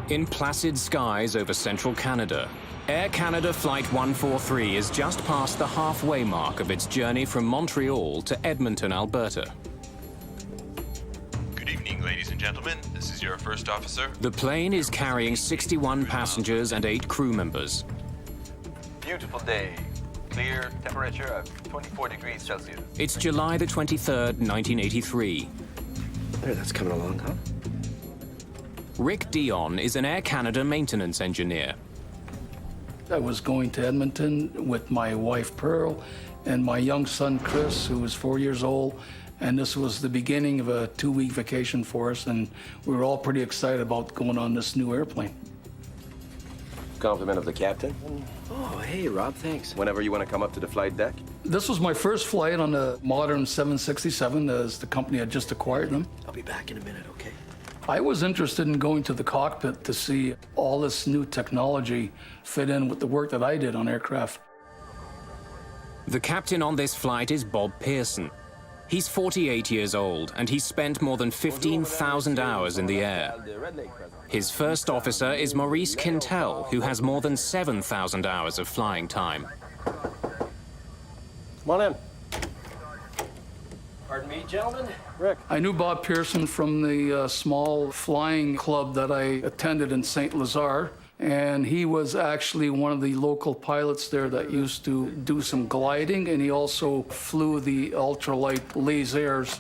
In placid skies over central Canada, Air Canada Flight 143 is just past the halfway mark of its journey from Montreal to Edmonton, Alberta. Good evening, ladies and gentlemen. This is your first officer. The plane is carrying 61 passengers and 8 crew members. Beautiful day. Clear, temperature of 24 degrees Celsius. It's July the 23rd, 1983. There, that's coming along, huh? Rick Dion is an Air Canada maintenance engineer. I was going to Edmonton with my wife Pearl and my young son Chris, who was 4 years old, and this was the beginning of a 2-week vacation for us, and we were all pretty excited about going on this new airplane. Compliment of the captain. Oh, hey, Rob, thanks. Whenever you want to come up to the flight deck. This was my first flight on a modern 767, as the company had just acquired them. I'll be back in a minute, okay? I was interested in going to the cockpit to see all this new technology fit in with the work that I did on aircraft. The captain on this flight is Bob Pearson. He's 48 years old, and he's spent more than 15,000 hours in the air. His first officer is Maurice Quintal, who has more than 7,000 hours of flying time. Come on in. Pardon me, gentlemen. Rick. I knew Bob Pearson from the small flying club that I attended in St. Lazare, and he was actually one of the local pilots there that used to do some gliding, and he also flew the ultralight lasers.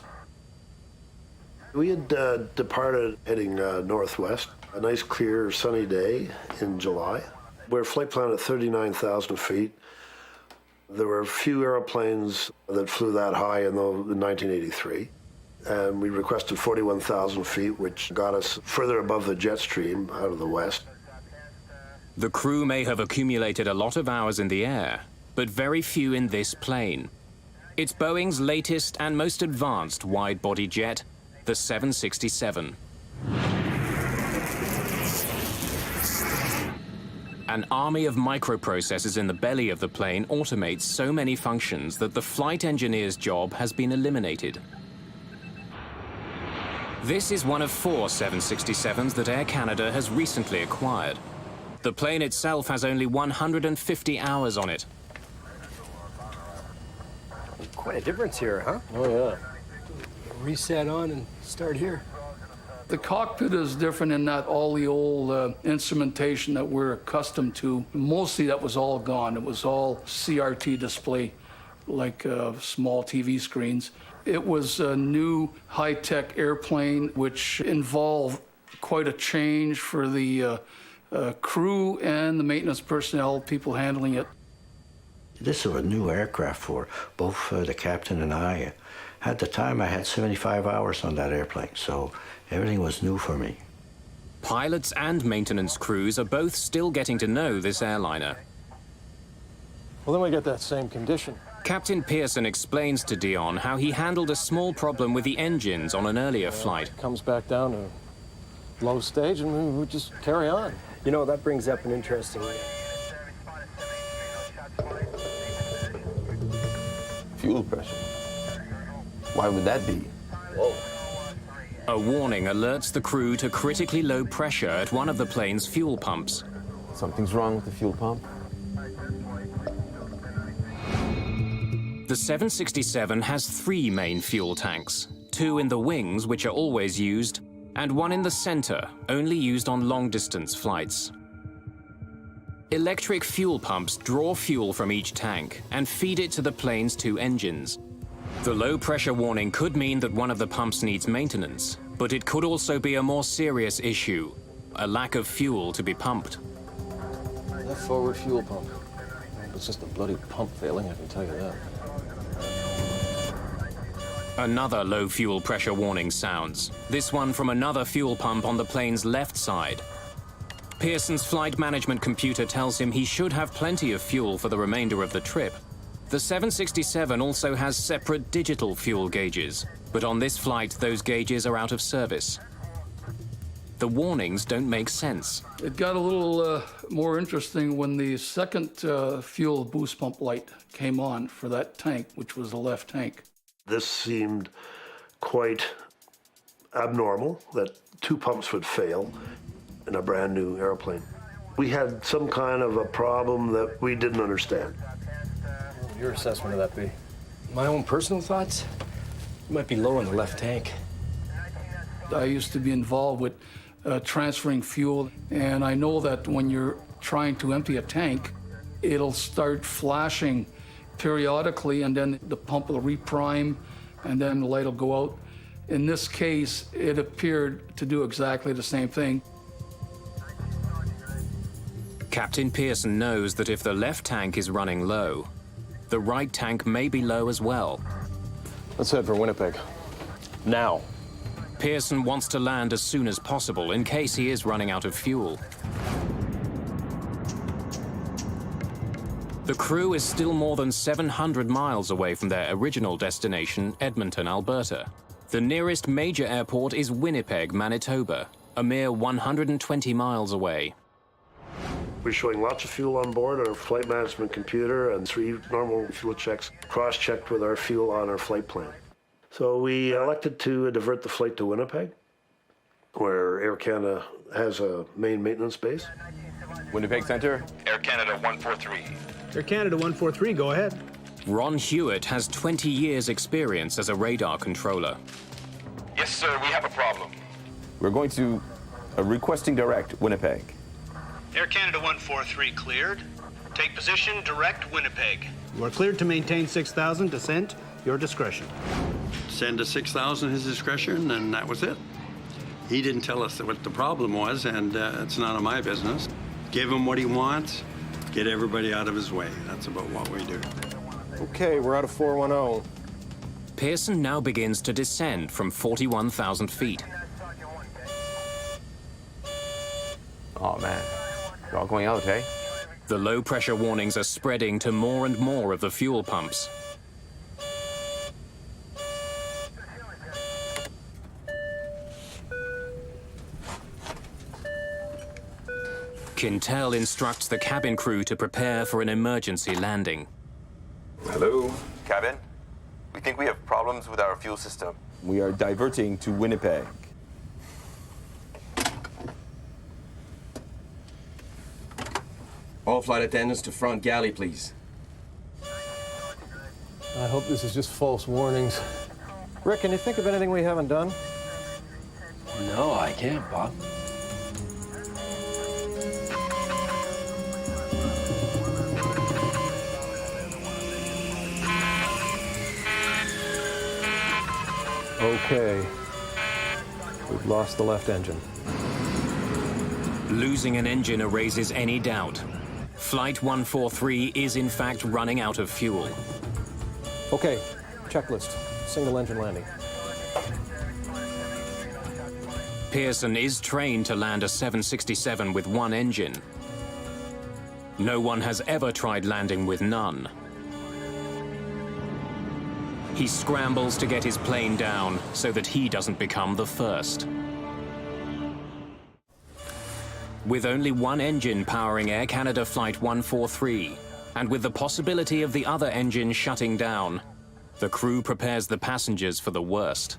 We had departed heading northwest, a nice clear sunny day in July. We're flight plan at 39,000 feet. There were a few airplanes that flew that high in 1983. And we requested 41,000 feet, which got us further above the jet stream out of the west. The crew may have accumulated a lot of hours in the air, but very few in this plane. It's Boeing's latest and most advanced wide-body jet, the 767. An army of microprocessors in the belly of the plane automates so many functions that the flight engineer's job has been eliminated. This is one of 4 767s that Air Canada has recently acquired. The plane itself has only 150 hours on it. Quite a difference here, huh? Oh, yeah. Reset on and start here. The cockpit is different in that all the old instrumentation that we're accustomed to, mostly that was all gone. It was all CRT display, like small TV screens. It was a new high-tech airplane, which involved quite a change for the crew and the maintenance personnel, people handling it. This is a new aircraft for both the captain and I. At the time, I had 75 hours on that airplane, so everything was new for me. Pilots and maintenance crews are both still getting to know this airliner. Well, then we get that same condition. Captain Pearson explains to Dion how he handled a small problem with the engines on an earlier flight. It comes back down to low stage, and we just carry on. You know, that brings up an interesting... Fuel pressure. Why would that be? Whoa. A warning alerts the crew to critically low pressure at one of the plane's fuel pumps. Something's wrong with the fuel pump. The 767 has 3 main fuel tanks, 2 in the wings, which are always used, and 1 in the center, only used on long-distance flights. Electric fuel pumps draw fuel from each tank and feed it to the plane's 2 engines. The low-pressure warning could mean that one of the pumps needs maintenance, but it could also be a more serious issue, a lack of fuel to be pumped. That forward fuel pump. It's just a bloody pump failing, I can tell you that. Another low fuel pressure warning sounds, this one from another fuel pump on the plane's left side. Pearson's flight management computer tells him he should have plenty of fuel for the remainder of the trip. The 767 also has separate digital fuel gauges, but on this flight those gauges are out of service. The warnings don't make sense. It got a little more interesting when the second fuel boost pump light came on for that tank, which was the left tank. This seemed quite abnormal, that 2 pumps would fail. in a brand new airplane. We had some kind of a problem that we didn't understand. What would your assessment of that be? My own personal thoughts? You might be low in the left tank. I used to be involved with transferring fuel, and I know that when you're trying to empty a tank, it'll start flashing periodically, and then the pump will reprime, and then the light will go out. In this case, it appeared to do exactly the same thing. Captain Pearson knows that if the left tank is running low, the right tank may be low as well. Let's head for Winnipeg. Now. Pearson wants to land as soon as possible in case he is running out of fuel. The crew is still more than 700 miles away from their original destination, Edmonton, Alberta. The nearest major airport is Winnipeg, Manitoba, a mere 120 miles away. We're showing lots of fuel on board our flight management computer and 3 normal fuel checks, cross-checked with our fuel on our flight plan. So we elected to divert the flight to Winnipeg, where Air Canada has a main maintenance base. Winnipeg Center. Air Canada 143. Air Canada 143, go ahead. Ron Hewitt has 20 years' experience as a radar controller. Yes, sir, we have a problem. We're going to requesting direct Winnipeg. Air Canada 143 cleared. Take position, direct Winnipeg. You are cleared to maintain 6,000, descent, your discretion. Send to 6,000 his discretion, and that was it. He didn't tell us what the problem was, and it's none of my business. Give him what he wants, get everybody out of his way. That's about what we do. Okay, we're out of 410. Pearson now begins to descend from 41,000 feet. Oh, man. We're all going out, eh? The low-pressure warnings are spreading to more and more of the fuel pumps. Quintal instructs the cabin crew to prepare for an emergency landing. Hello. Cabin, we think we have problems with our fuel system. We are diverting to Winnipeg. All flight attendants to front galley, please. I hope this is just false warnings. Rick, can you think of anything we haven't done? No, I can't, Bob. Okay. We've lost the left engine. Losing an engine erases any doubt. Flight 143 is in fact running out of fuel. Okay, checklist. Single engine landing. Pearson is trained to land a 767 with one engine. No one has ever tried landing with none. He scrambles to get his plane down so that he doesn't become the first. With only one engine powering Air Canada Flight 143, and with the possibility of the other engine shutting down, the crew prepares the passengers for the worst.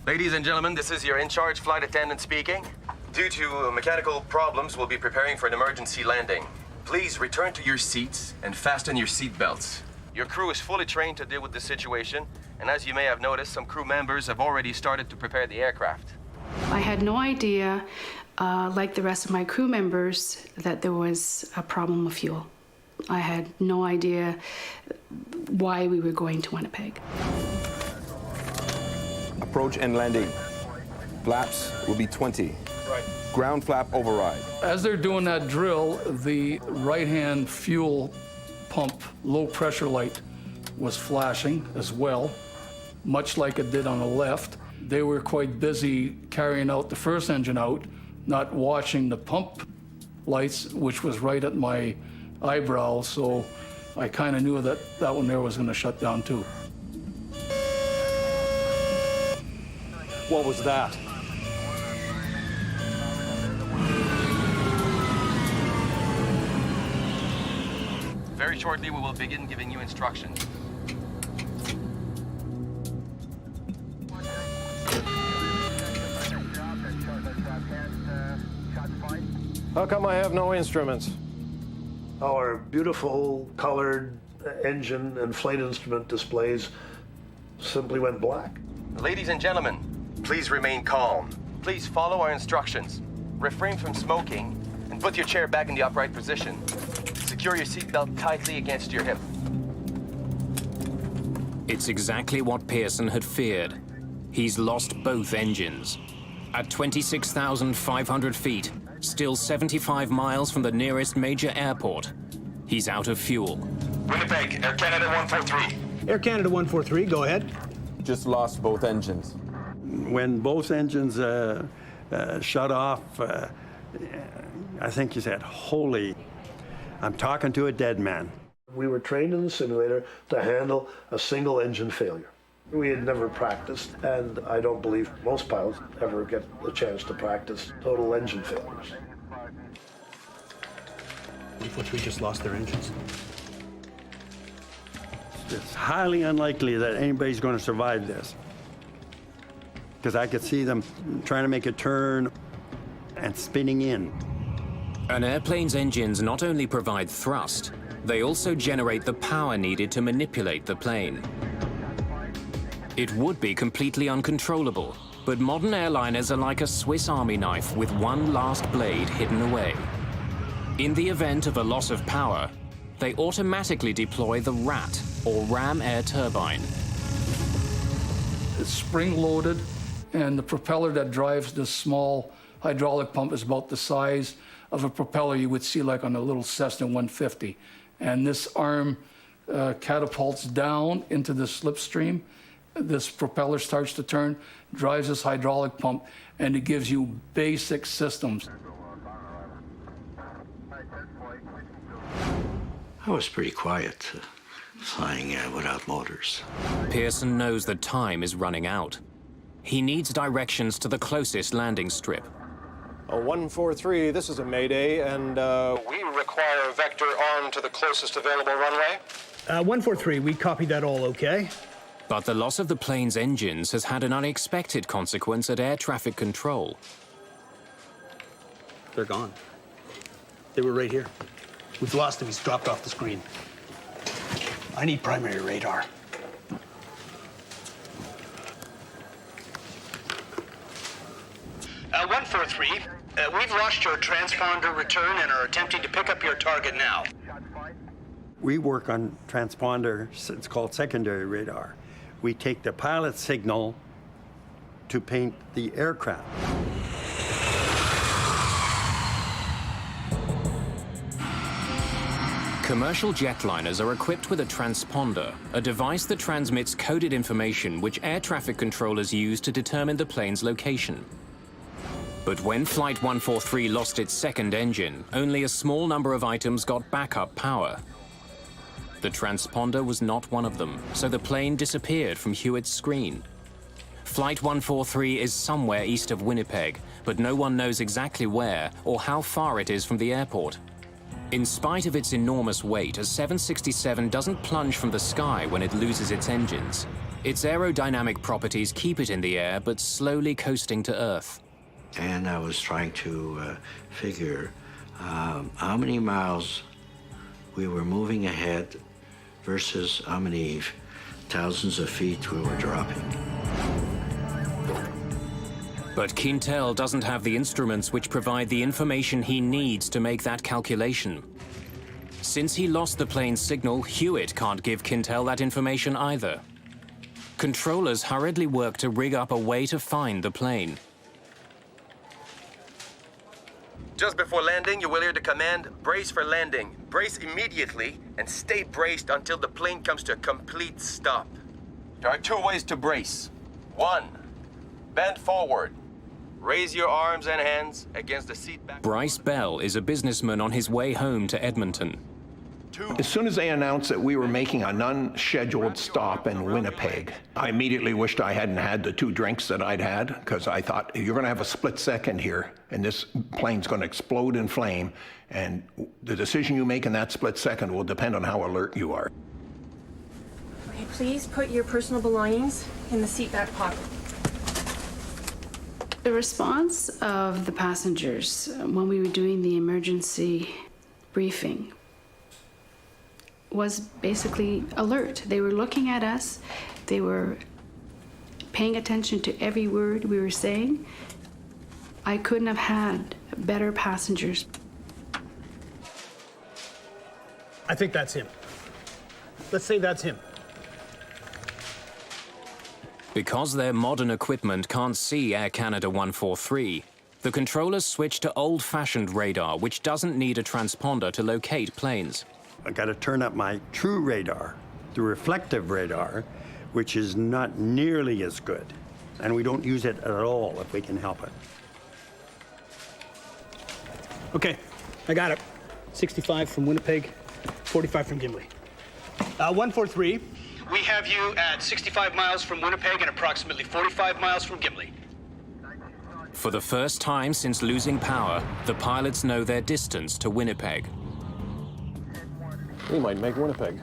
Ladies and gentlemen, this is your in-charge flight attendant speaking. Due to mechanical problems, we'll be preparing for an emergency landing. Please return to your seats and fasten your seat belts. Your crew is fully trained to deal with this situation, and as you may have noticed, some crew members have already started to prepare the aircraft. I had no idea, like the rest of my crew members, that there was a problem with fuel. I had no idea why we were going to Winnipeg. Approach and landing. Flaps will be 20. Right. Ground flap override. As they're doing that drill, the right-hand fuel pump low pressure light was flashing as well, much like it did on the left. They were quite busy carrying out the first engine out, not watching the pump lights, which was right at my eyebrow, so I kind of knew that that one there was going to shut down too. What was that? Very shortly, we will begin giving you instructions. How come I have no instruments? Our beautiful colored engine and flight instrument displays simply went black. Ladies and gentlemen, please remain calm. Please follow our instructions. Refrain from smoking and put your chair back in the upright position. Secure your seatbelt tightly against your hip. It's exactly what Pearson had feared. He's lost both engines. At 26,500 feet, still 75 miles from the nearest major airport, he's out of fuel. Winnipeg, Air Canada 143. Air Canada 143, go ahead. Just lost both engines. When both engines shut off, I think he said, "Holy, I'm talking to a dead man." We were trained in the simulator to handle a single engine failure. We had never practiced, and I don't believe most pilots ever get the chance to practice total engine failures. 143 just lost their engines. It's highly unlikely that anybody's going to survive this. Because I could see them trying to make a turn and spinning in. An airplane's engines not only provide thrust, they also generate the power needed to manipulate the plane. It would be completely uncontrollable, but modern airliners are like a Swiss Army knife with one last blade hidden away. In the event of a loss of power, they automatically deploy the RAT, or ram air turbine. It's spring-loaded, and the propeller that drives this small hydraulic pump is about the size of a propeller you would see like on a little Cessna 150. And this arm catapults down into the slipstream. This propeller starts to turn, drives this hydraulic pump, and it gives you basic systems. I was pretty quiet, flying without motors. Pearson knows that time is running out. He needs directions to the closest landing strip. 143, this is a Mayday, and we require a vector on to the closest available runway. 143, we copy that all okay. But the loss of the plane's engines has had an unexpected consequence at air traffic control. They're gone. They were right here. We've lost him. He's dropped off the screen. I need primary radar. Uh, 143, we've lost your transponder return and are attempting to pick up your target now. We work on transponder, it's called secondary radar. We take the pilot signal to paint the aircraft. Commercial jetliners are equipped with a transponder, a device that transmits coded information which air traffic controllers use to determine the plane's location. But when Flight 143 lost its second engine, only a small number of items got backup power. The transponder was not one of them, so the plane disappeared from Hewitt's screen. Flight 143 is somewhere east of Winnipeg, but no one knows exactly where or how far it is from the airport. In spite of its enormous weight, a 767 doesn't plunge from the sky when it loses its engines. Its aerodynamic properties keep it in the air, but slowly coasting to Earth. And I was trying to figure how many miles we were moving ahead versus how many thousands of feet we were dropping. But Quintal doesn't have the instruments which provide the information he needs to make that calculation. Since he lost the plane's signal, Hewitt can't give Quintal that information either. Controllers hurriedly work to rig up a way to find the plane. Just before landing, you will hear the command, brace for landing. Brace immediately and stay braced until the plane comes to a complete stop. There are two ways to brace. One, bend forward. Raise your arms and hands against the seat back. Bryce Bell is a businessman on his way home to Edmonton. As soon as they announced that we were making an unscheduled stop in Winnipeg, I immediately wished I hadn't had the 2 drinks that I'd had, because I thought, you're going to have a split second here, and this plane's going to explode in flame, and the decision you make in that split second will depend on how alert you are. Okay, please put your personal belongings in the seat back pocket. The response of the passengers when we were doing the emergency briefing was basically alert. They were looking at us, they were paying attention to every word we were saying. I couldn't have had better passengers. I think that's him. Let's say that's him. Because their modern equipment can't see Air Canada 143, the controllers switch to old-fashioned radar, which doesn't need a transponder to locate planes. I got to turn up my true radar, the reflective radar, which is not nearly as good. And we don't use it at all if we can help it. Okay, I got it. 65 from Winnipeg, 45 from Gimli. 143. We have you at 65 miles from Winnipeg and approximately 45 miles from Gimli. For the first time since losing power, the pilots know their distance to Winnipeg. We might make Winnipeg.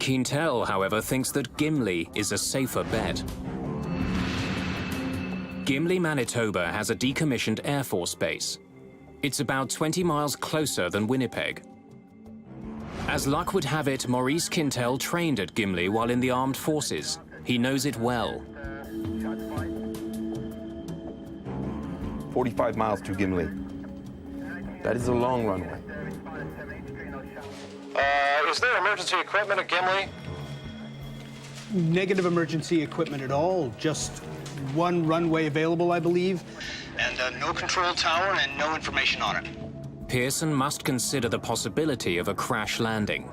Quintal, however, thinks that Gimli is a safer bet. Gimli, Manitoba has a decommissioned Air Force base. It's about 20 miles closer than Winnipeg. As luck would have it, Maurice Quintal trained at Gimli while in the armed forces. He knows it well. 45 miles to Gimli. That is a long runway. Is there emergency equipment at Gimli? Negative emergency equipment at all. Just one runway available, I believe. And no control tower and no information on it. Pearson must consider the possibility of a crash landing.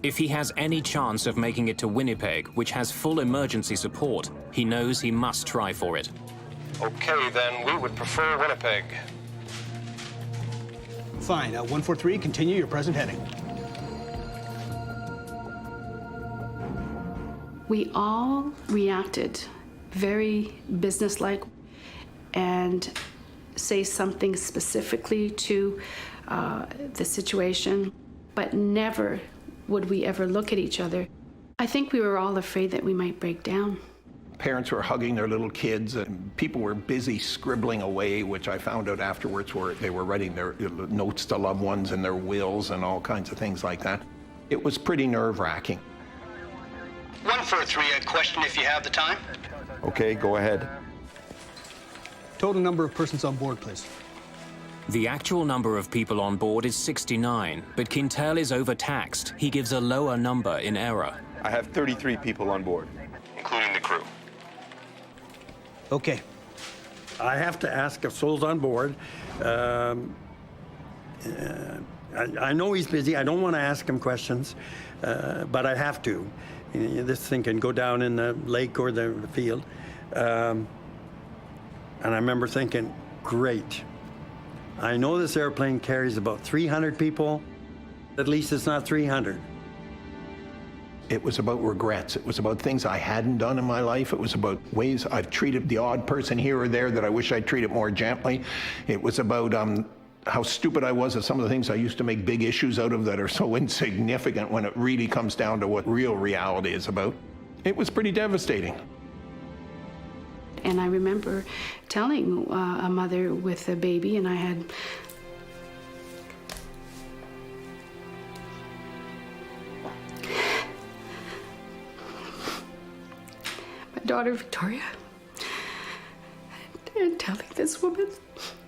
If he has any chance of making it to Winnipeg, which has full emergency support, he knows he must try for it. Okay, then we would prefer Winnipeg. Fine. 143, continue your present heading. We all reacted very businesslike and say something specifically to the situation, but never would we ever look at each other. I think we were all afraid that we might break down. Parents were hugging their little kids, and people were busy scribbling away, which I found out afterwards where they were writing their notes to loved ones and their wills and all kinds of things like that. It was pretty nerve-wracking. 143, a question if you have the time. Okay, go ahead. Total number of persons on board, please. The actual number of people on board is 69, but Quintal is overtaxed. He gives a lower number in error. I have 33 people on board, including the crew. Okay. I have to ask if Soul's on board. I know he's busy. I don't want to ask him questions, but I have to. This thing can go down in the lake or the field. And I remember thinking, great. I know this airplane carries about 300 people. At least it's not 300. It was about regrets. It was about things I hadn't done in my life. It was about ways I've treated the odd person here or there that I wish I'd treated more gently. It was about how stupid I was at some of the things I used to make big issues out of that are so insignificant when it really comes down to what real reality is about. It was pretty devastating. And I remember telling a mother with a baby, and I had my daughter Victoria, and telling this woman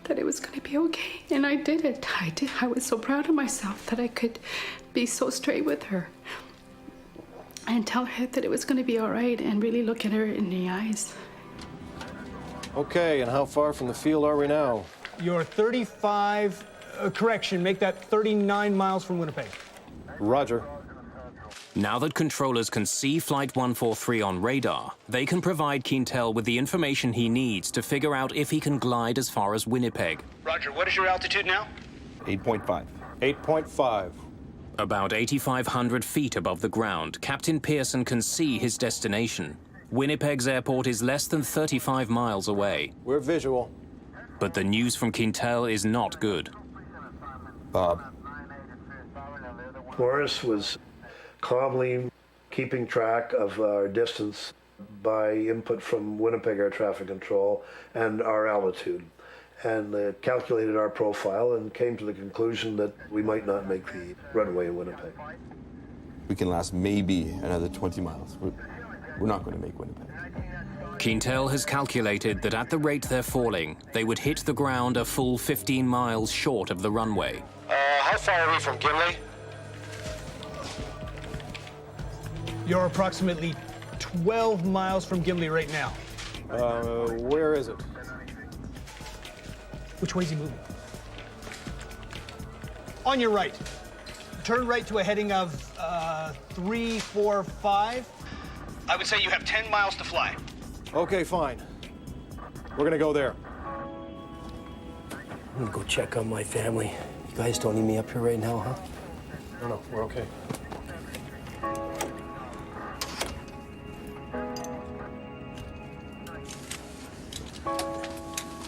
that it was going to be okay. And I did it. I was so proud of myself that I could be so straight with her and tell her that it was going to be all right and really look at her in the eyes. Okay, and how far from the field are we now? You're 35, correction, make that 39 miles from Winnipeg. Roger. Now that controllers can see Flight 143 on radar, they can provide Quintal with the information he needs to figure out if he can glide as far as Winnipeg. Roger, what is your altitude now? 8.5. 8.5. About 8,500 feet above the ground, Captain Pearson can see his destination. Winnipeg's airport is less than 35 miles away. We're visual. But the news from Quintal is not good. Bob. Maurice was calmly keeping track of our distance by input from Winnipeg Air Traffic Control and our altitude, and calculated our profile and came to the conclusion that we might not make the runway in Winnipeg. We can last maybe another 20 miles. We're not going to make Winnipeg. Quintal has calculated that at the rate they're falling, they would hit the ground a full 15 miles short of the runway. How far are we from Gimli? You're approximately 12 miles from Gimli right now. Where is it? Which way is he moving? On your right. Turn right to a heading of 345. I would say you have 10 miles to fly. Okay, fine. We're gonna go there. I'm gonna go check on my family. You guys don't need me up here right now, huh? No, we're okay.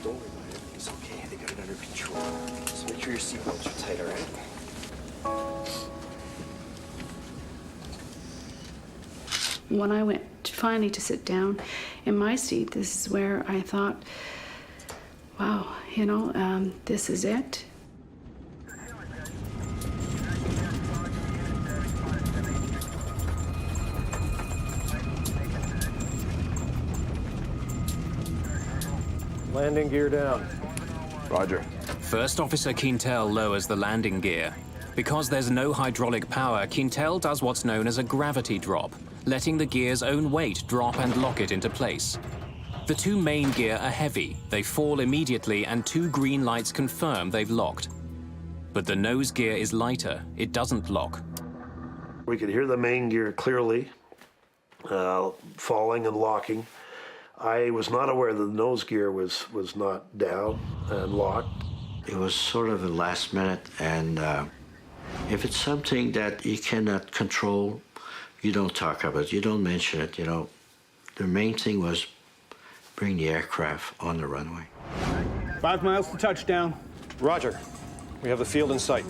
Don't worry about it. It's okay. They got it under control. Just make sure your seatbelts are tight, all right? When I went finally to sit down in my seat, this is where I thought, wow, this is it. Landing gear down. Roger. First Officer Quintal lowers the landing gear. Because there's no hydraulic power, Quintal does what's known as a gravity drop, letting the gear's own weight drop and lock it into place. The two main gear are heavy, they fall immediately, and two green lights confirm they've locked. But the nose gear is lighter, it doesn't lock. We could hear the main gear clearly, falling and locking. I was not aware that the nose gear was not down and locked. It was sort of a last minute, and if it's something that you cannot control, you don't talk about it, you don't mention it, The main thing was bring the aircraft on the runway. 5 miles to touchdown. Roger. We have the field in sight.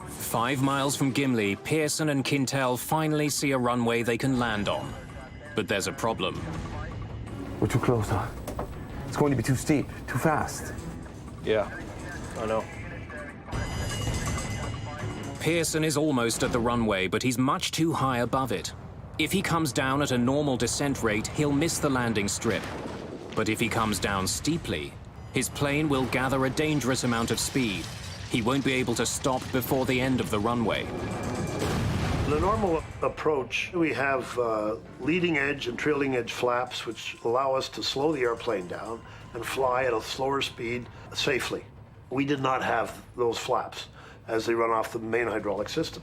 5 miles from Gimli, Pearson and Quintal finally see a runway they can land on. But there's a problem. We're too close, huh? It's going to be too steep, too fast. Yeah, I know. Pearson is almost at the runway, but he's much too high above it. If he comes down at a normal descent rate, he'll miss the landing strip. But if he comes down steeply, his plane will gather a dangerous amount of speed. He won't be able to stop before the end of the runway. In a normal approach, we have leading edge and trailing edge flaps, which allow us to slow the airplane down and fly at a slower speed safely. We did not have those flaps as they run off the main hydraulic system.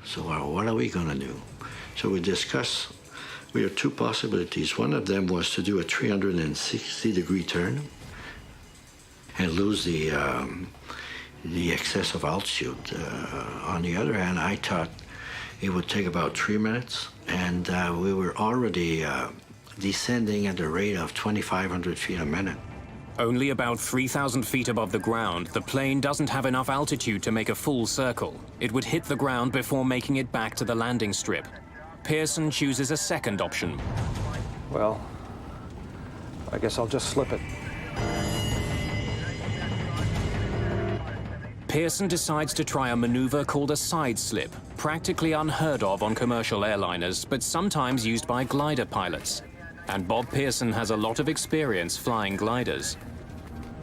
So what are we going to do? So we discussed, we had two possibilities. One of them was to do a 360-degree turn and lose the excess of altitude. On the other hand, I thought it would take about 3 minutes, and we were already descending at the rate of 2,500 feet a minute. Only about 3,000 feet above the ground, the plane doesn't have enough altitude to make a full circle. It would hit the ground before making it back to the landing strip. Pearson chooses a second option. Well, I guess I'll just slip it. Pearson decides to try a maneuver called a side slip, practically unheard of on commercial airliners, but sometimes used by glider pilots. And Bob Pearson has a lot of experience flying gliders.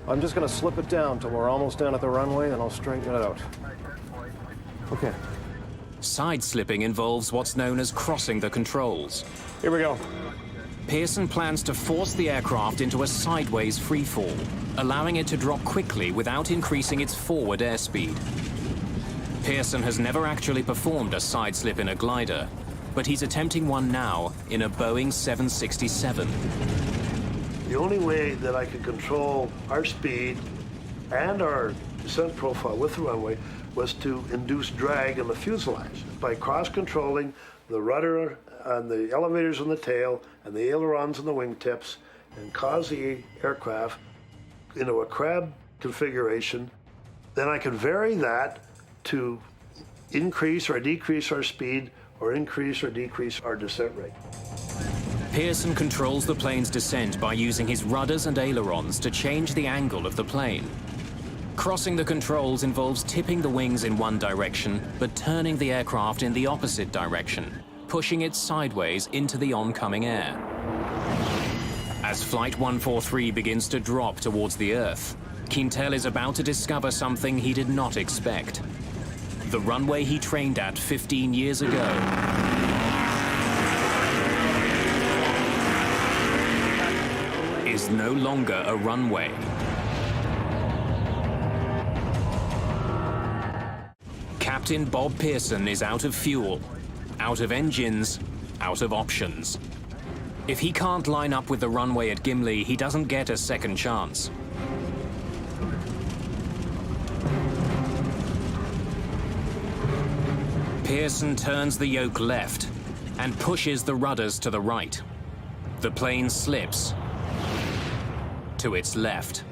I'm just gonna slip it down till we're almost down at the runway, and I'll straighten it out. Okay. Side slipping involves what's known as crossing the controls. Here we go. Pearson plans to force the aircraft into a sideways freefall, allowing it to drop quickly without increasing its forward airspeed. Pearson has never actually performed a side slip in a glider, but he's attempting one now in a Boeing 767. The only way that I could control our speed and our descent profile with the runway was to induce drag in the fuselage by cross-controlling the rudder and the elevators on the tail and the ailerons and the wingtips, and cause the aircraft into a crab configuration. Then I could vary that to increase or decrease our speed or increase or decrease our descent rate. Pearson controls the plane's descent by using his rudders and ailerons to change the angle of the plane. Crossing the controls involves tipping the wings in one direction, but turning the aircraft in the opposite direction, pushing it sideways into the oncoming air. As Flight 143 begins to drop towards the Earth, Quintal is about to discover something he did not expect. The runway he trained at 15 years ago is no longer a runway. Captain Bob Pearson is out of fuel, out of engines, out of options. If he can't line up with the runway at Gimli, he doesn't get a second chance. Pearson turns the yoke left and pushes the rudders to the right. The plane slips to its left.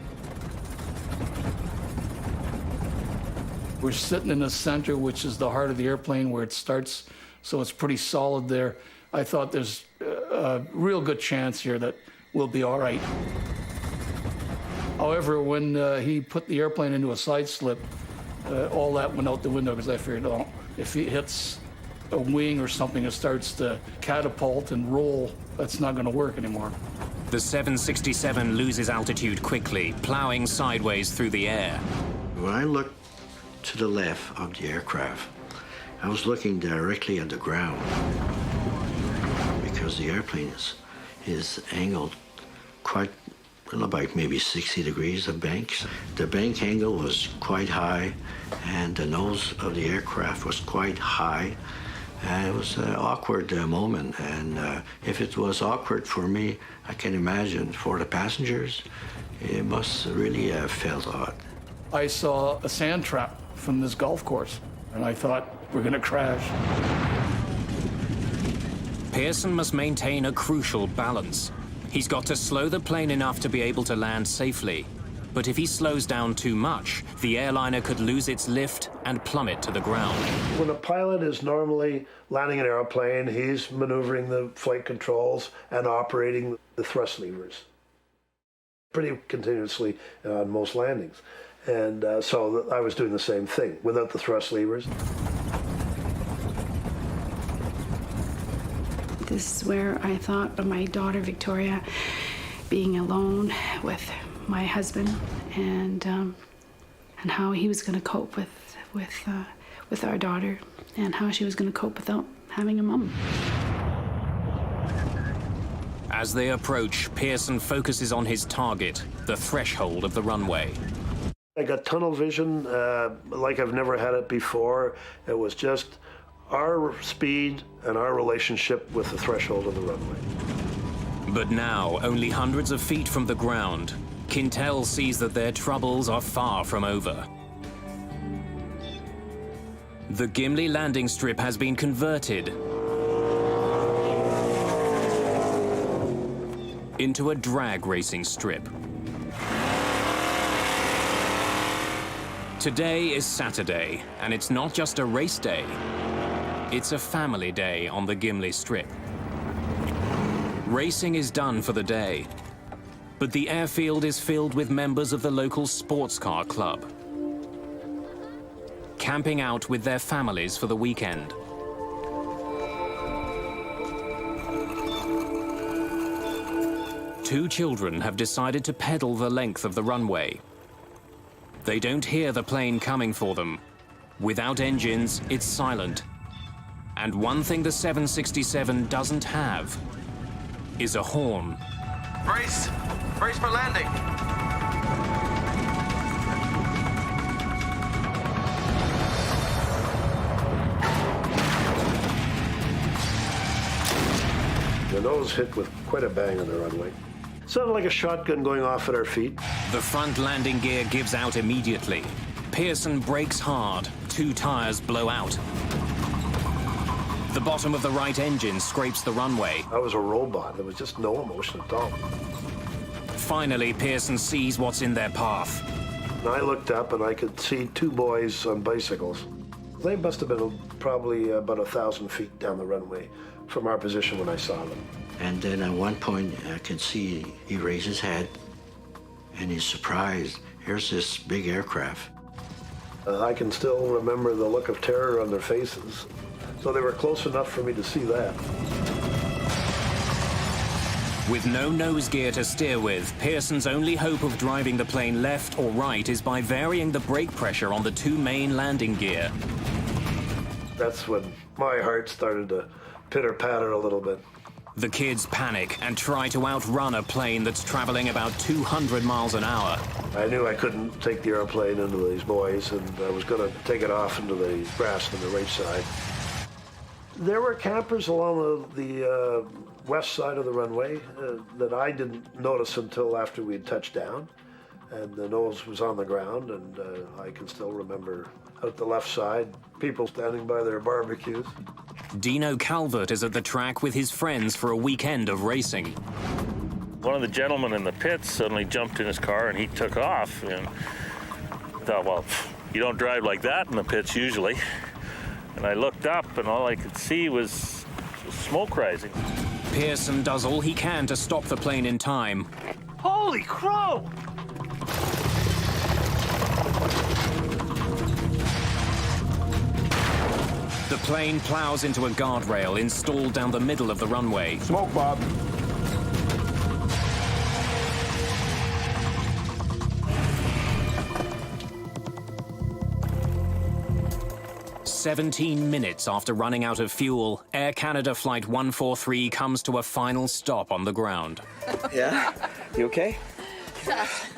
We're sitting in the center, which is the heart of the airplane where it starts, so it's pretty solid there. I thought there's a real good chance here that we'll be all right. However, when he put the airplane into a side slip, all that went out the window because I figured, oh, if he hits a wing or something, it starts to catapult and roll. That's not going to work anymore. The 767 loses altitude quickly, plowing sideways through the air. When I looked to the left of the aircraft, I was looking directly at the ground because the airplane is angled quite, about maybe 60 degrees of banks. The bank angle was quite high and the nose of the aircraft was quite high. And it was an awkward moment, and if it was awkward for me, I can imagine for the passengers, it must really have felt odd. I saw a sand trap from this golf course, and I thought, we're going to crash. Pearson must maintain a crucial balance. He's got to slow the plane enough to be able to land safely. But if he slows down too much, the airliner could lose its lift and plummet to the ground. When a pilot is normally landing an airplane, he's maneuvering the flight controls and operating the thrust levers pretty continuously on most landings. And so I was doing the same thing without the thrust levers. This is where I thought of my daughter Victoria being alone with my husband, and how he was going to cope with our daughter, and how she was going to cope without having a mom. As they approach, Pearson focuses on his target, the threshold of the runway. I got tunnel vision like I've never had it before. It was just our speed and our relationship with the threshold of the runway. But now, only hundreds of feet from the ground, Quintal sees that their troubles are far from over. The Gimli landing strip has been converted into a drag racing strip. Today is Saturday, and it's not just a race day. It's a family day on the Gimli strip. Racing is done for the day, but the airfield is filled with members of the local sports car club, camping out with their families for the weekend. Two children have decided to pedal the length of the runway. They don't hear the plane coming for them. Without engines, it's silent. And one thing the 767 doesn't have is a horn. Brace! Brace for landing! The nose hit with quite a bang on the runway. Sounded like a shotgun going off at our feet. The front landing gear gives out immediately. Pearson brakes hard. Two tires blow out. The bottom of the right engine scrapes the runway. I was a robot. There was just no emotion at all. Finally, Pearson sees what's in their path. And I looked up and I could see two boys on bicycles. They must have been probably about 1,000 feet down the runway from our position when I saw them. And then at one point, I can see he raised his head, and he's surprised. Here's this big aircraft. I can still remember the look of terror on their faces. So they were close enough for me to see that. With no nose gear to steer with, Pearson's only hope of driving the plane left or right is by varying the brake pressure on the two main landing gear. That's when my heart started to pitter-patter a little bit. The kids panic and try to outrun a plane that's traveling about 200 miles an hour. I knew I couldn't take the airplane into these boys, and I was going to take it off into the grass on the right side. There were campers along the west side of the runway that I didn't notice until after we'd touched down, and the nose was on the ground, and I can still remember out the left side, people standing by their barbecues. Dino Calvert is at the track with his friends for a weekend of racing. One of the gentlemen in the pits suddenly jumped in his car and he took off. And I thought, well, you don't drive like that in the pits usually. And I looked up and all I could see was smoke rising. Pearson does all he can to stop the plane in time. Holy crow! The plane plows into a guardrail installed down the middle of the runway. Smoke, Bob. "17 minutes after running out of fuel, Air Canada Flight 143 comes to a final stop on the ground. Yeah? You okay?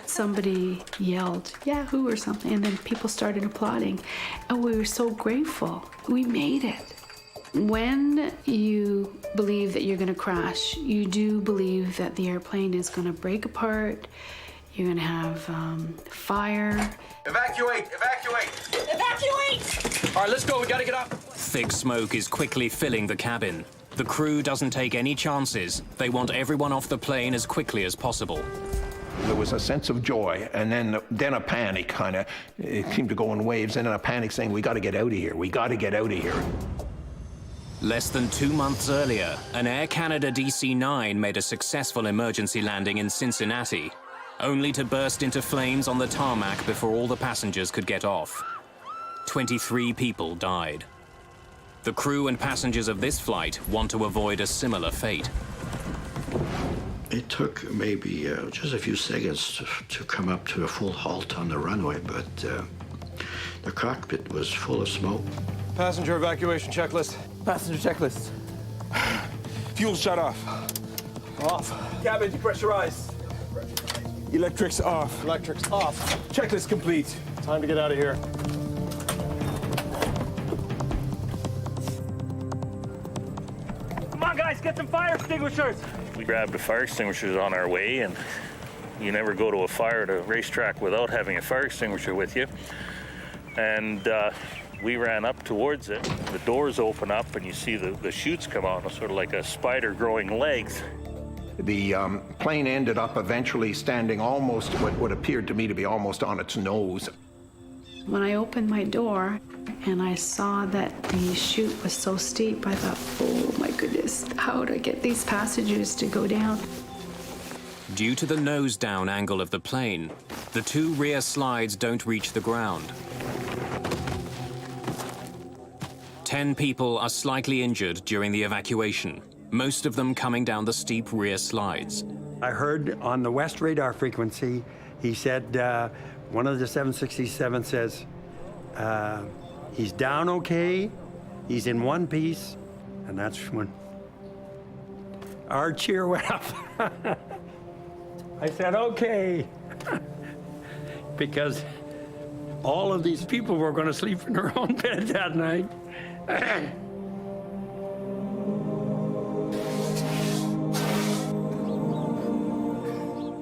Somebody yelled, Yahoo or something, and then people started applauding. And we were so grateful. We made it. When you believe that you're going to crash, you do believe that the airplane is going to break apart, you're going to have fire. Evacuate! Evacuate! Evacuate! All right, let's go. We got to get up. Thick smoke is quickly filling the cabin. The crew doesn't take any chances. They want everyone off the plane as quickly as possible. There was a sense of joy, and then a panic, kind of. It seemed to go in waves, and then a panic saying, we got to get out of here. We got to get out of here. Less than 2 months earlier, an Air Canada DC-9 made a successful emergency landing in Cincinnati, only to burst into flames on the tarmac before all the passengers could get off. 23 people died. The crew and passengers of this flight want to avoid a similar fate. It took maybe just a few seconds to come up to a full halt on the runway, but the cockpit was full of smoke. Passenger evacuation checklist. Passenger checklist. Fuel shut off. Off. Cabin depressurized. Electrics off. Electrics off. Checklist complete. Time to get out of here. Come on, guys, get some fire extinguishers. We grabbed the fire extinguishers on our way, and you never go to a fire at a racetrack without having a fire extinguisher with you. And we ran up towards it. The doors open up, and you see the chutes come out, sort of like a spider growing legs. The plane ended up eventually standing almost what appeared to me to be almost on its nose. When I opened my door and I saw that the chute was so steep, I thought, oh my goodness, how do I get these passengers to go down? Due to the nose-down angle of the plane, the two rear slides don't reach the ground. 10 people are slightly injured during the evacuation, most of them coming down the steep rear slides. I heard on the west radar frequency, he said, one of the 767 says, he's down okay, he's in one piece, and that's when our cheer went up. I said, okay, because all of these people were going to sleep in their own bed that night.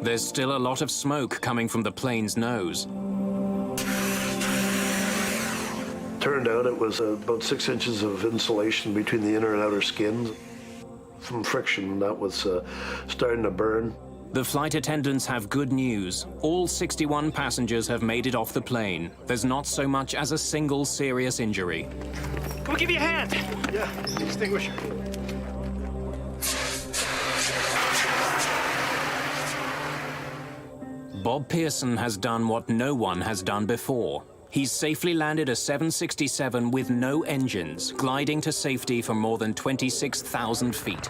There's still a lot of smoke coming from the plane's nose. Turned out it was about 6 inches of insulation between the inner and outer skins. From friction, that was starting to burn. The flight attendants have good news. All 61 passengers have made it off the plane. There's not so much as a single serious injury. Come on, give you a hand. Yeah, extinguisher. Bob Pearson has done what no one has done before. He's safely landed a 767 with no engines, gliding to safety from more than 26,000 feet.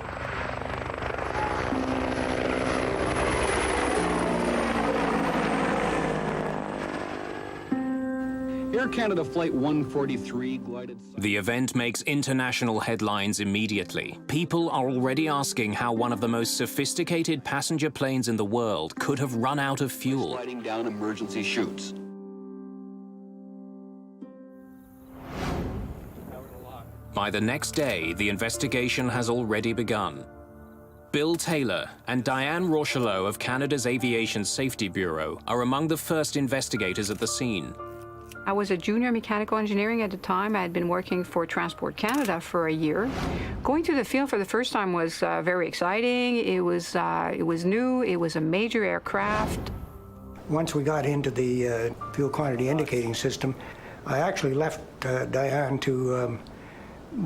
Air Canada Flight 143 glided... The event makes international headlines immediately. People are already asking how one of the most sophisticated passenger planes in the world could have run out of fuel. Sliding down emergency chutes. By the next day, the investigation has already begun. Bill Taylor and Diane Rochelot of Canada's Aviation Safety Bureau are among the first investigators at the scene. I was a junior mechanical engineering at the time. I had been working for Transport Canada for a year. Going to the field for the first time was very exciting. It was new. It was a major aircraft. Once we got into the fuel quantity indicating system, I actually left Diane to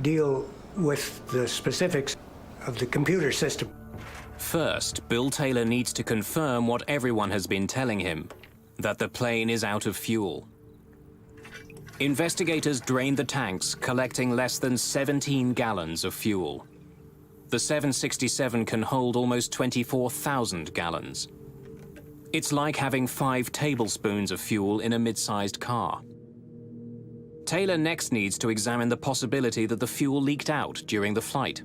deal with the specifics of the computer system. First, Bill Taylor needs to confirm what everyone has been telling him, that the plane is out of fuel. Investigators drained the tanks, collecting less than 17 gallons of fuel. The 767 can hold almost 24,000 gallons. It's like having 5 tablespoons of fuel in a mid-sized car. Taylor next needs to examine the possibility that the fuel leaked out during the flight.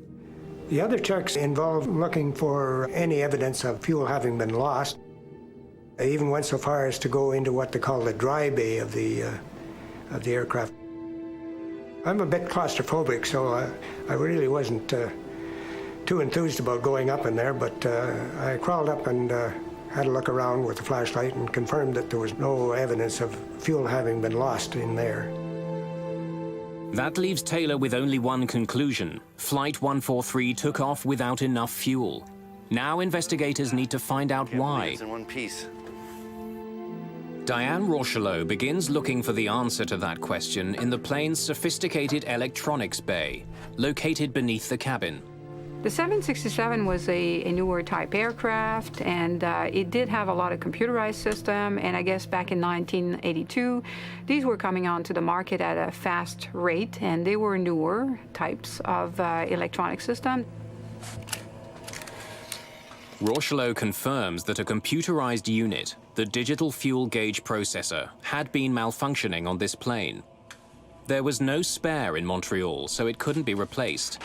The other checks involve looking for any evidence of fuel having been lost. I even went so far as to go into what they call the dry bay of the aircraft. I'm a bit claustrophobic, so I really wasn't too enthused about going up in there, but I crawled up and had a look around with a flashlight and confirmed that there was no evidence of fuel having been lost in there. That leaves Taylor with only one conclusion. Flight 143 took off without enough fuel. Now investigators need to find out why. It's in one piece. Diane Rochelot begins looking for the answer to that question in the plane's sophisticated electronics bay, located beneath the cabin. The 767 was a newer type aircraft, and it did have a lot of computerized system, and I guess back in 1982, these were coming onto the market at a fast rate, and they were newer types of electronic system. Rochelot confirms that a computerized unit, the digital fuel gauge processor, had been malfunctioning on this plane. There was no spare in Montreal, so it couldn't be replaced.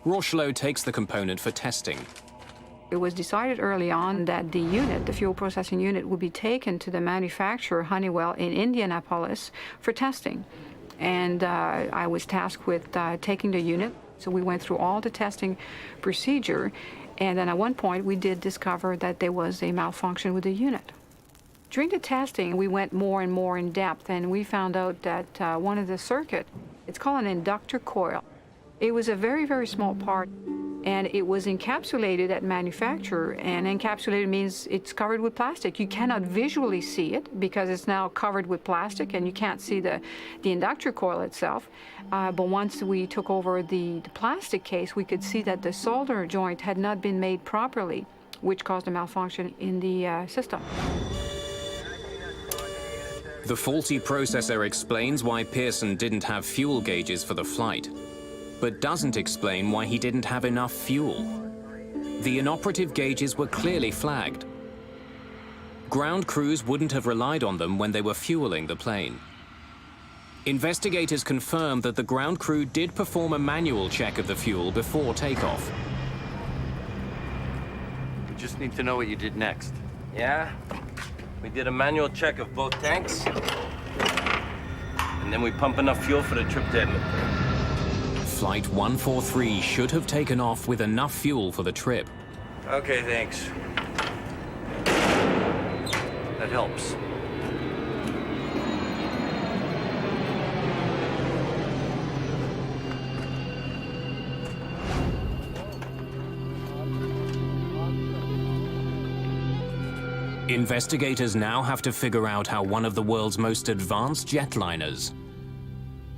Rochelot takes the component for testing. It was decided early on that the unit, the fuel processing unit, would be taken to the manufacturer, Honeywell, in Indianapolis for testing. And I was tasked with taking the unit. So we went through all the testing procedure. And then at one point, we did discover that there was a malfunction with the unit. During the testing, we went more and more in depth, and we found out that one of the circuit, it's called an inductor coil. It was a very, very small part, and it was encapsulated at manufacture, and encapsulated means it's covered with plastic. You cannot visually see it because it's now covered with plastic, and you can't see the inductor coil itself. But once we took over the plastic case, we could see that the solder joint had not been made properly, which caused a malfunction in the system. The faulty processor explains why Pearson didn't have fuel gauges for the flight, but doesn't explain why he didn't have enough fuel. The inoperative gauges were clearly flagged. Ground crews wouldn't have relied on them when they were fueling the plane. Investigators confirmed that the ground crew did perform a manual check of the fuel before takeoff. We just need to know what you did next. Yeah? We did a manual check of both tanks, and then we pump enough fuel for the trip to Edmonton. Flight 143 should have taken off with enough fuel for the trip. Okay, thanks. That helps. Investigators now have to figure out how one of the world's most advanced jetliners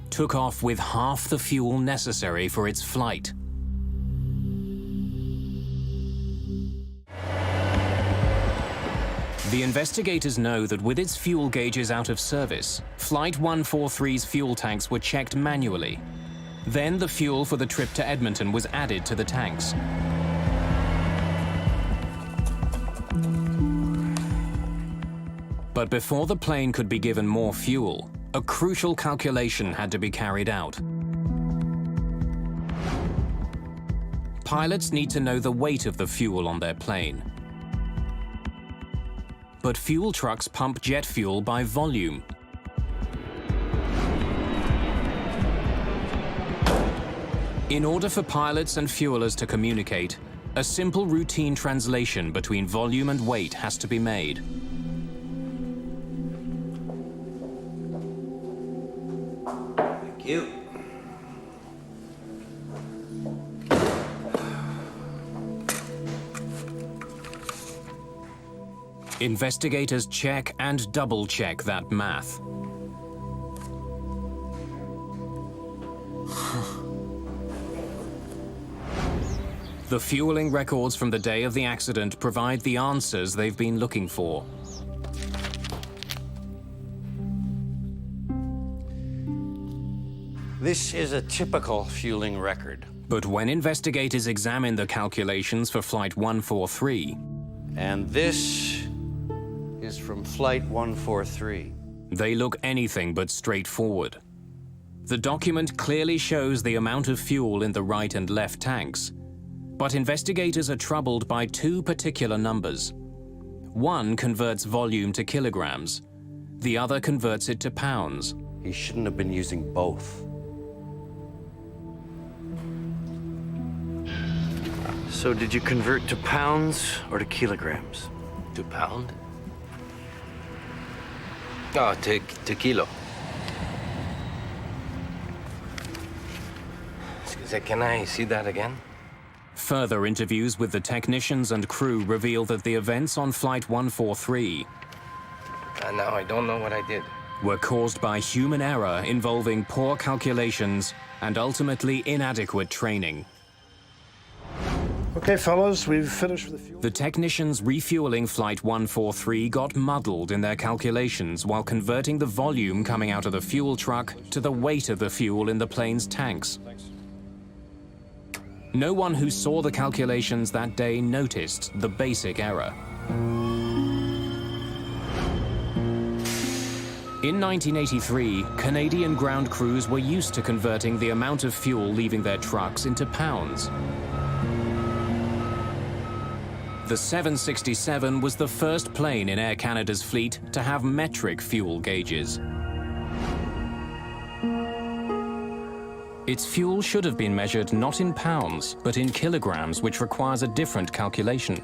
took off with half the fuel necessary for its flight. The investigators know that with its fuel gauges out of service, Flight 143's fuel tanks were checked manually. Then the fuel for the trip to Edmonton was added to the tanks. But before the plane could be given more fuel, a crucial calculation had to be carried out. Pilots need to know the weight of the fuel on their plane. But fuel trucks pump jet fuel by volume. In order for pilots and fuelers to communicate, a simple routine translation between volume and weight has to be made. Thank you. Investigators check and double-check that math. The fueling records from the day of the accident provide the answers they've been looking for. This is a typical fueling record. But when investigators examine the calculations for Flight 143... And this is from Flight 143. They look anything but straightforward. The document clearly shows the amount of fuel in the right and left tanks, but investigators are troubled by two particular numbers. One converts volume to kilograms, the other converts it to pounds. He shouldn't have been using both. So did you convert to pounds or to kilograms? To pound? Oh, to kilo. Can I see that again? Further interviews with the technicians and crew reveal that the events on Flight 143 Now I don't know what I did. were caused by human error involving poor calculations and ultimately inadequate training. Okay, fellas, we've finished with the fuel. The technicians refueling Flight 143 got muddled in their calculations while converting the volume coming out of the fuel truck to the weight of the fuel in the plane's tanks. No one who saw the calculations that day noticed the basic error. In 1983, Canadian ground crews were used to converting the amount of fuel leaving their trucks into pounds. The 767 was the first plane in Air Canada's fleet to have metric fuel gauges. Its fuel should have been measured not in pounds, but in kilograms, which requires a different calculation.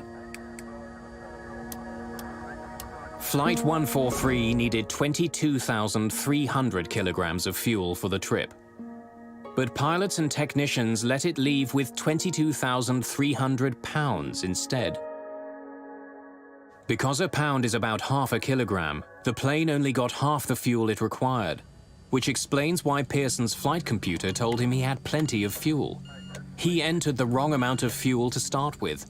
Flight 143 needed 22,300 kilograms of fuel for the trip. But pilots and technicians let it leave with 22,300 pounds instead. Because a pound is about half a kilogram, the plane only got half the fuel it required, which explains why Pearson's flight computer told him he had plenty of fuel. He entered the wrong amount of fuel to start with.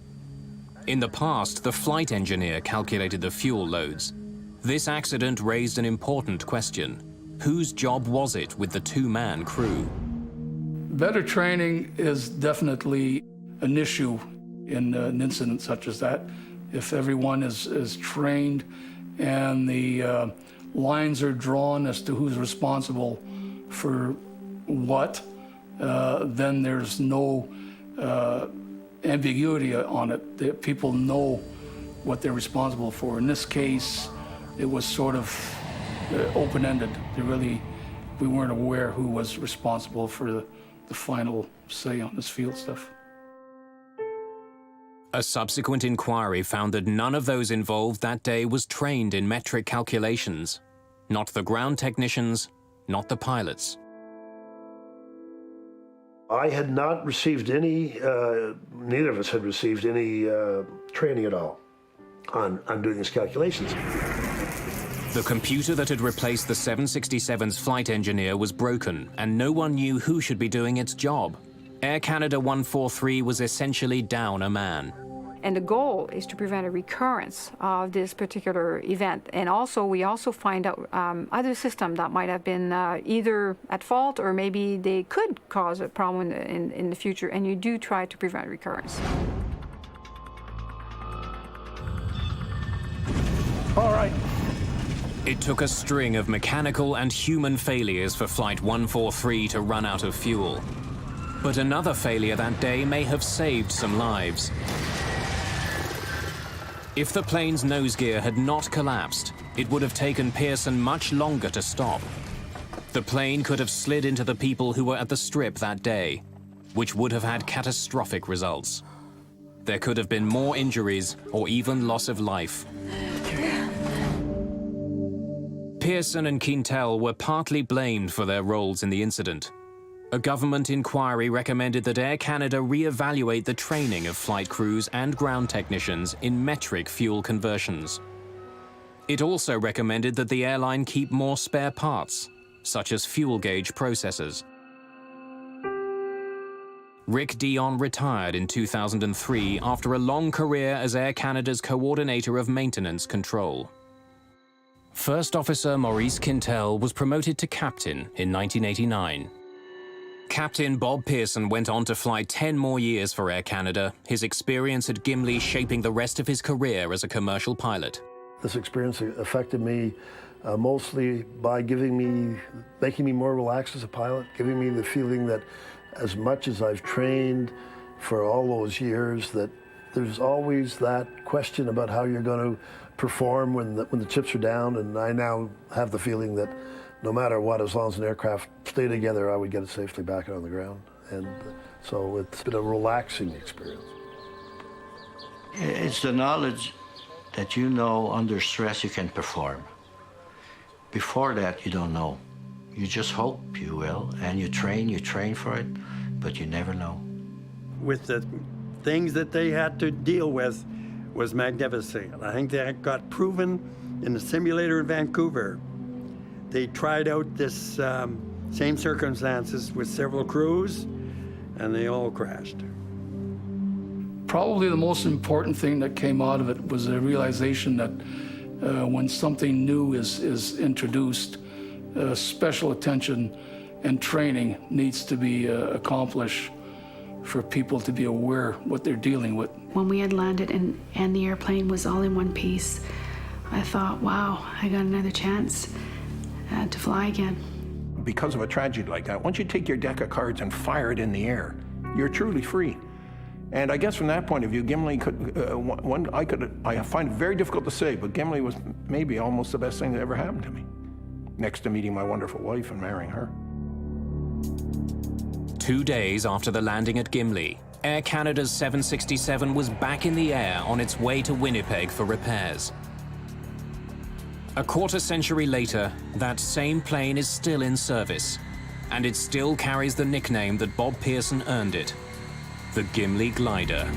In the past, the flight engineer calculated the fuel loads. This accident raised an important question. Whose job was it with the two-man crew? Better training is definitely an issue in an incident such as that. If everyone is trained and the lines are drawn as to who's responsible for what, then there's no ambiguity on it. People know what they're responsible for. In this case, it was sort of open-ended. We weren't aware who was responsible for the final say on this field stuff. A subsequent inquiry found that none of those involved that day was trained in metric calculations. Not the ground technicians, not the pilots. I had not received any, neither of us had received any training at all on doing these calculations. The computer that had replaced the 767's flight engineer was broken, and no one knew who should be doing its job. Air Canada 143 was essentially down a man. And the goal is to prevent a recurrence of this particular event. And also, we also find out other systems that might have been either at fault or maybe they could cause a problem in the future, and you do try to prevent recurrence. All right. It took a string of mechanical and human failures for Flight 143 to run out of fuel. But another failure that day may have saved some lives. If the plane's nose gear had not collapsed, it would have taken Pearson much longer to stop. The plane could have slid into the people who were at the strip that day, which would have had catastrophic results. There could have been more injuries or even loss of life. Pearson and Quintal were partly blamed for their roles in the incident. A government inquiry recommended that Air Canada re-evaluate the training of flight crews and ground technicians in metric fuel conversions. It also recommended that the airline keep more spare parts, such as fuel gauge processors. Rick Dion retired in 2003 after a long career as Air Canada's coordinator of maintenance control. First Officer Maurice Quintal was promoted to captain in 1989. Captain Bob Pearson went on to fly 10 more years for Air Canada, his experience at Gimli shaping the rest of his career as a commercial pilot. This experience affected me mostly by making me more relaxed as a pilot, giving me the feeling that as much as I've trained for all those years, that there's always that question about how you're going to perform when the chips are down, and I now have the feeling that no matter what, as long as an aircraft stayed together, I would get it safely back on the ground. And so it's been a relaxing experience. It's the knowledge that you know under stress you can perform. Before that, you don't know. You just hope you will, and you train for it, but you never know. With the things that they had to deal with was magnificent. I think that got proven in the simulator in Vancouver. They tried out this same circumstances with several crews, and they all crashed. Probably the most important thing that came out of it was a realization that when something new is introduced, special attention and training needs to be accomplished for people to be aware what they're dealing with. When we had landed and the airplane was all in one piece, I thought, wow, I got another chance to fly again. Because of a tragedy like that, once you take your deck of cards and fire it in the air, you're truly free. And I guess from that point of view, Gimli I find it very difficult to say, but Gimli was maybe almost the best thing that ever happened to me, next to meeting my wonderful wife and marrying her. 2 days after the landing at Gimli, Air Canada's 767 was back in the air on its way to Winnipeg for repairs. A quarter century later, that same plane is still in service, and it still carries the nickname that Bob Pearson earned it, the Gimli Glider.